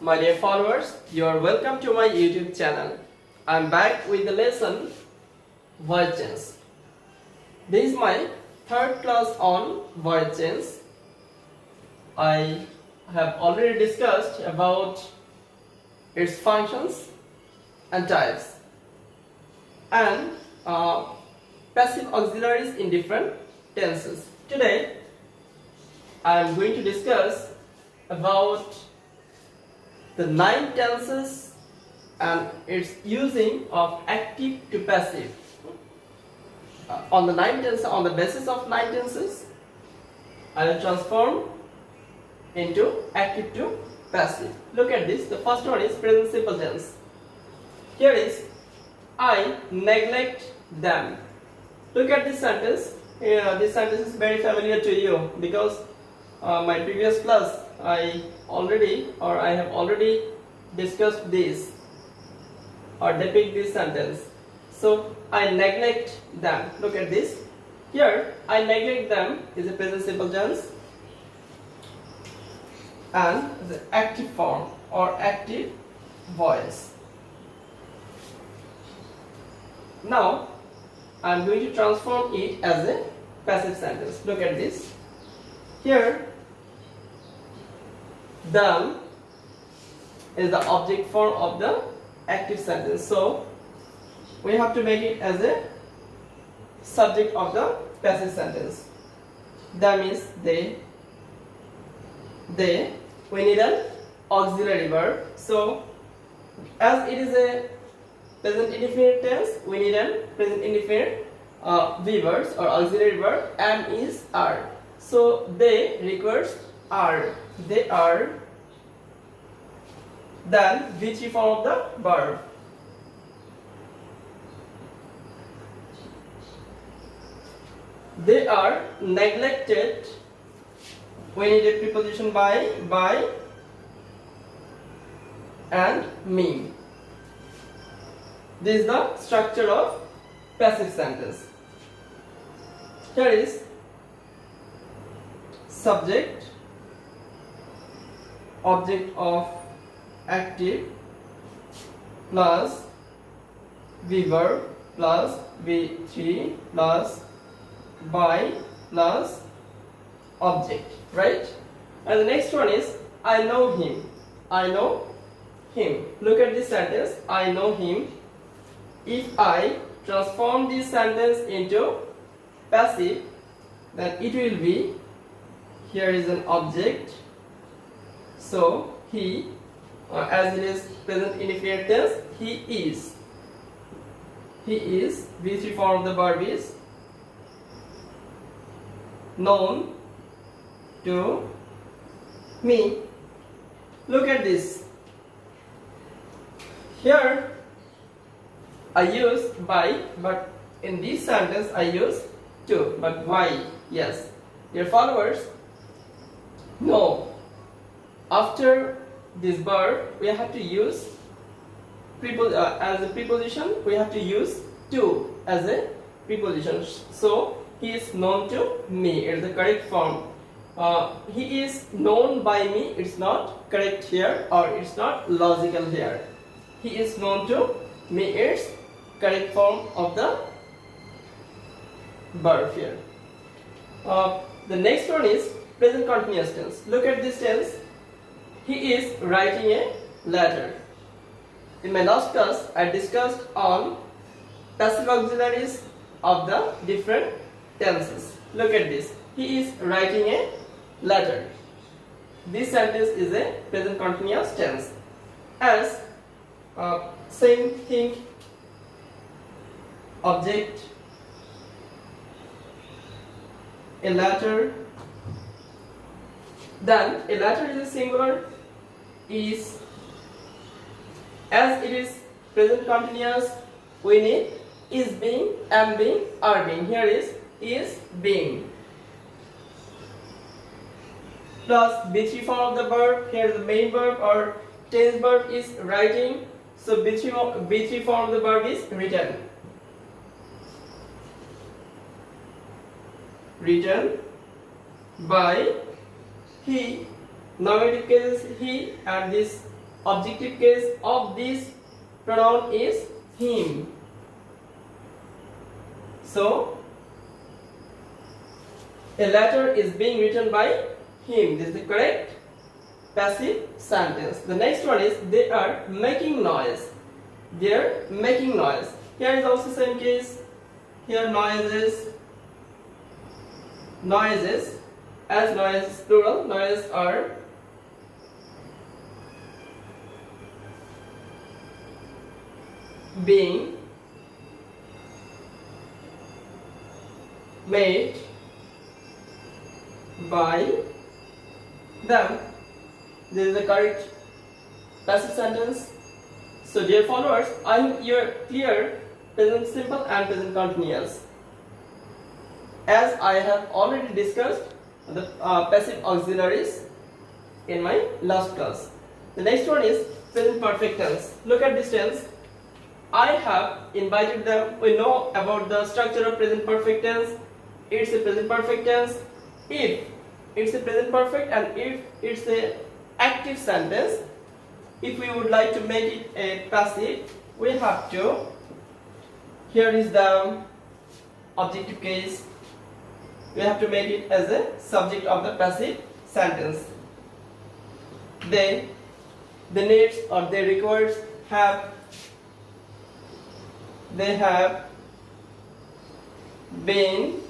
My dear followers, you are welcome to my YouTube channel. I am back with the lesson voice change. This is my third class on voice change. I have already discussed about its functions and types and passive auxiliaries in different tenses. Today I am going to discuss about the 9 tenses and its using of active to passive. On the basis of 9 tenses, I will transform into active to passive. Look at this. The first one is present simple tense. Here is I neglect them. Look at this sentence. This sentence is very familiar to you because my previous class I have already discussed this or depict this sentence. So I neglect them. Look at this. Here I neglect them is a present simple tense and the active form or active voice. Now I am going to transform it as a passive sentence. Look at this. Here them is the object form of the active sentence. So we have to make it as a subject of the passive sentence. Them is they. We need an auxiliary verb. So as it is a present indefinite tense, we need an present indefinite V verbs or auxiliary verb. Am is are. So they requires are. They are. Then V3 form of the verb. They are neglected. We need a preposition by and me. This is the structure of passive sentence. Here is subject, object of active plus V verb plus V3 plus by plus object, right? And the next one is I know him. I know him. Look at this sentence. I know him. If I transform this sentence into passive, then it will be, here is an object. So he, as it is present indefinite tense, he is. He is. V3 form of the verb is known to me. Look at this. Here I use by, but in this sentence I use to. But why? Yes, dear followers, no. After this verb we have to use as a preposition. We have to use to as a preposition. So he is known to me. It is the correct form. He is known by me. It's not correct here, or it's not logical here. He is known to me. It's correct form of the verb here. The next one is present continuous tense. Look at this tense. He is writing a letter. In my last class, I discussed on passive auxiliaries of the different tenses. Look at this. He is writing a letter. This sentence is a present continuous tense. As same thing, object, a letter. Then a letter is a singular. Is, as it is present continuous, we need is being, am being, are being. Here is being plus B3 form of the verb. Here the main verb or tense verb is writing. So B3 form of the verb is written. Written by he. Nominative case is he, and this objective case of this pronoun is him. So a letter is being written by him. This is the correct passive sentence. The next one is they are making noise. They are making noise. Here is also same case. Here noises. Noises. As noise is plural, noises are being made by them. This is the correct passive sentence. So dear followers, I hope you are clear present simple and present continuous. As I have already discussed the passive auxiliaries in my last class. The next one is present perfect tense. Look at this tense. I have invited them. We know about the structure of present perfect tense. It's a present perfect tense. If it's a present perfect and if it's a active sentence, if we would like to make it a passive, we have to, here is the objective case, we have to make it as a subject of the passive sentence. They, the needs or they requires have, they have been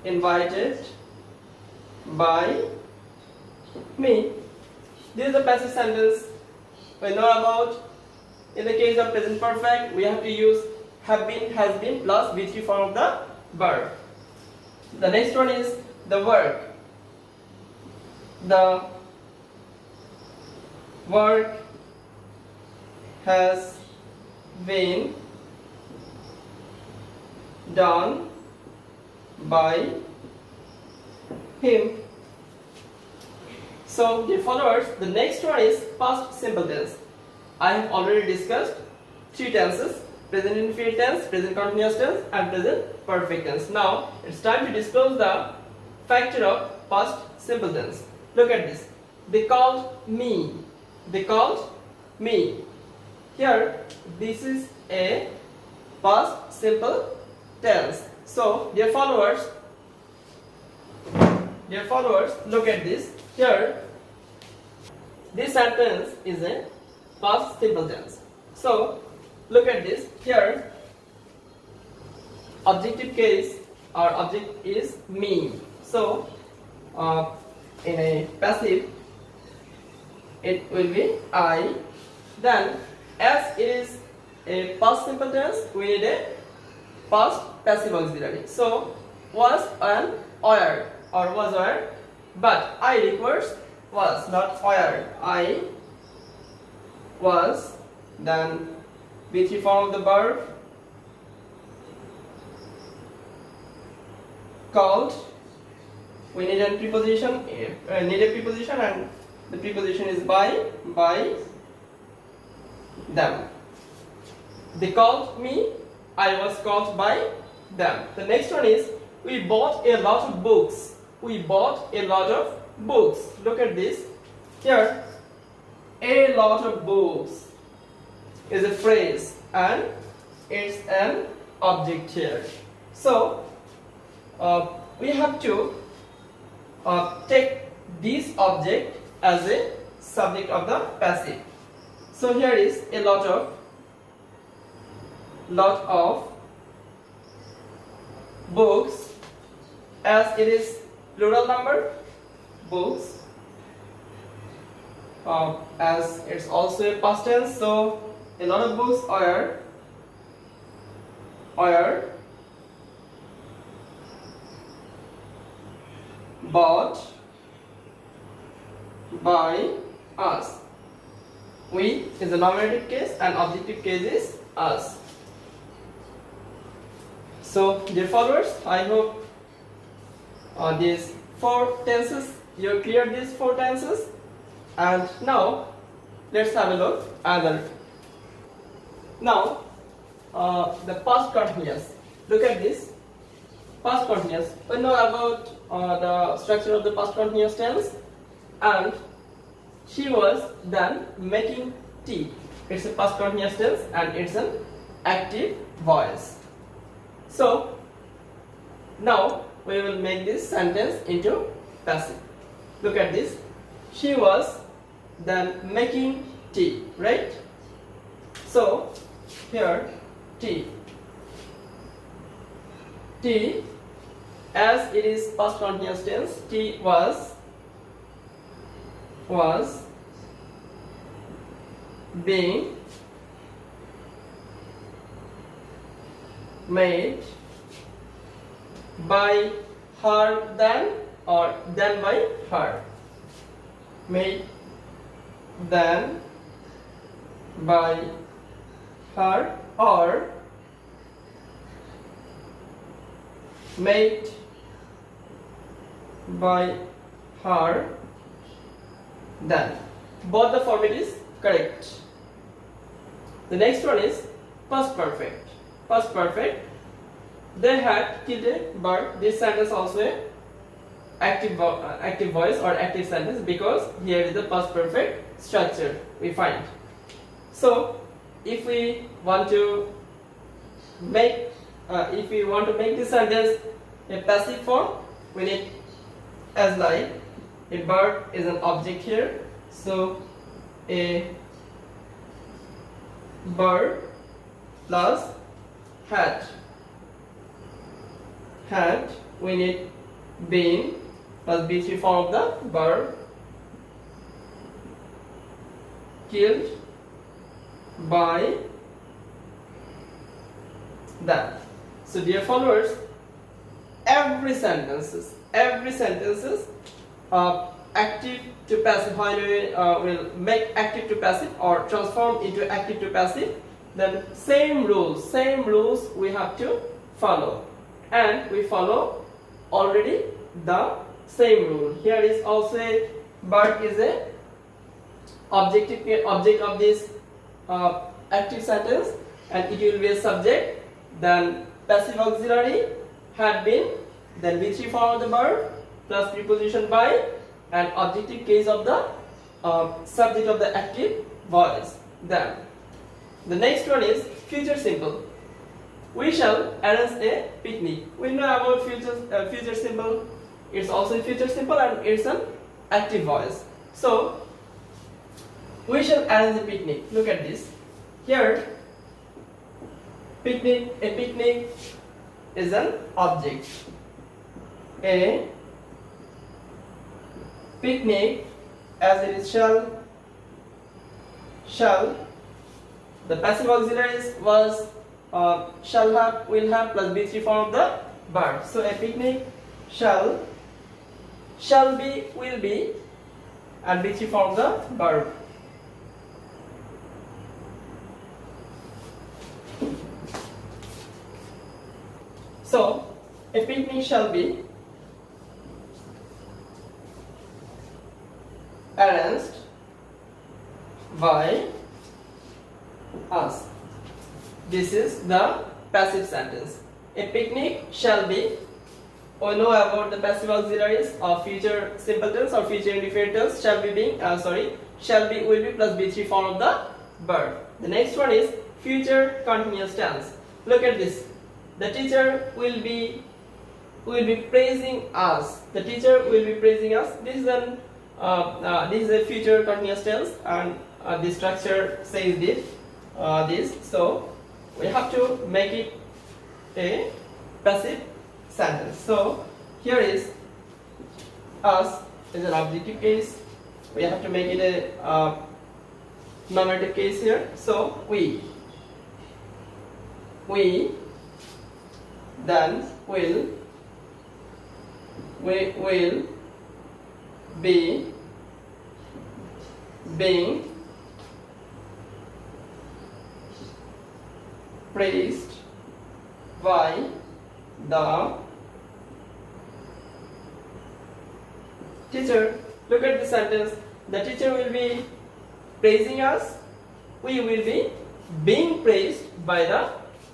invited by me. This is the passive sentence we know about. In the case of present perfect, we have to use have been, has been plus V3 form of the verb. The next one is the work. The work has been done by him. So dear followers, the next one is past simple tense. I have already discussed three tenses: present infinite tense, present continuous tense and present perfect tense. Now it's time to disclose the factor of past simple tense. Look at this. They called me. They called me. Here this is a past simple tense. So dear followers, look at this. Here this sentence is a past simple tense. So look at this. Here objective case, our object is me. So in a passive it will be I. Then as it is a past simple tense, we need a past passive auxiliary. So was and were or was were, but I requires was, not were. I was, then V3 form of the verb, called, we need a preposition, and the preposition is by them. They called me, I was called by them. The next one is we bought a lot of books. We bought a lot of books. Look at this. Here a lot of books is a phrase and it's an object here. So we have to take this object as a subject of the passive. So here is a lot of books, as it is plural number, books, as it's also a past tense, so a lot of books are bought by us. We is the nominative case and objective case is us. So dear followers, I hope these four tenses, you cleared these four tenses. And now let's have a look at now the past continuous. Look at this. past continuous. We know about the structure of the past continuous tense, and she was then making tea. It's a past continuous tense and it's an active voice. So now we will make this sentence into passive. Look at this. She was then making tea, right? So here tea. Tea, as it is past continuous tense, tea was being made by her then, or then by her. Made then by her, or made by her then. Both the format is correct. The next one is past perfect. Past perfect. They had killed a bird. This sentence also a active voice or active sentence, because here is the past perfect structure we find. So if we want to make this sentence a passive form, we need as like a bird is an object here. So a bird plus had. We need been plus B3 form of the verb, killed by that. So dear followers, every sentences active to passive, when we will make active to passive or transform into active to passive, then same rules we have to follow, and we follow already the same rule. Here is also a bird is a object of this active sentence, and it will be a subject, then passive auxiliary had been, then V3 form of the verb plus preposition by, and objective case of the subject of the active voice. Then the next one is future simple. We shall arrange a picnic. We know about future simple. It's also a future simple and it's an active voice. So we shall arrange a picnic. Look at this. Here, a picnic is an object. A picnic, as it is shall, the passive auxiliaries was shall have, will have plus B3 form of the verb. So a picnic shall be, will be, and B3 form of the verb. So a picnic shall be arranged by us. This is the passive sentence. A picnic shall be. We know about the passive auxiliaries of future simple tense or future indefinite tense. Shall be being shall be, will be plus B3 form of the verb. The next one is future continuous tense. Look at this. The teacher will be praising us. The teacher will be praising us. This is a future continuous tense, and the structure says this. So we have to make it a passive sentence. So here is us is an objective case. We have to make it a nominative case here. So we then will be being praised by the teacher. Look at the sentence. The teacher will be praising us. We will be being praised by the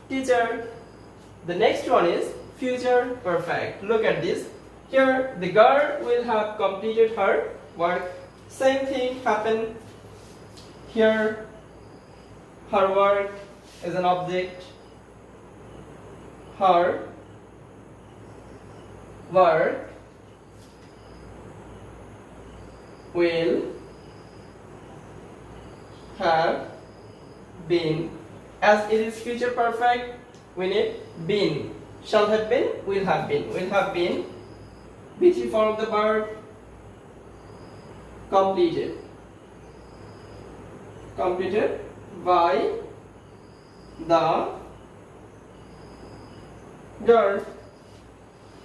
teacher. The next one is future perfect. Look at this. Here the girl will have completed her work. Same thing happened here. Her work is an object. Her work will have been. As it is future perfect, we need been. Shall have been, will have been. Will have been, BT form of the verb, completed. Completed by the girl.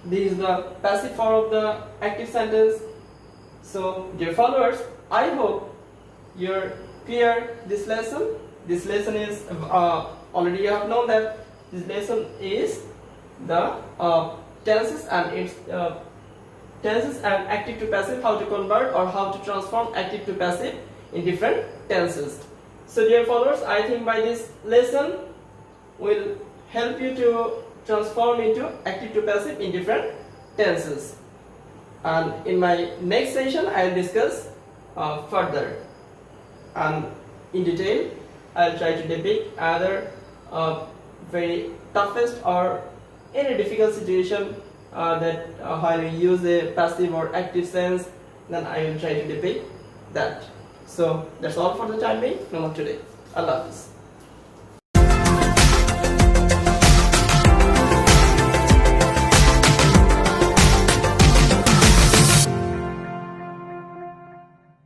This is the passive form of the active sentence. So, dear followers, I hope you're clear this lesson. This lesson is already you have known that this lesson is the tenses and its tenses and active to passive, how to convert or how to transform active to passive in different tenses. So, dear followers, I think by this lesson will help you to transform into active to passive in different tenses. And in my next session, I will discuss further and in detail. I will try to depict other very toughest or any difficult situation that while we use a passive or active sense, then I will try to depict that. So that's all for the time being. No more today. Allah Hafiz.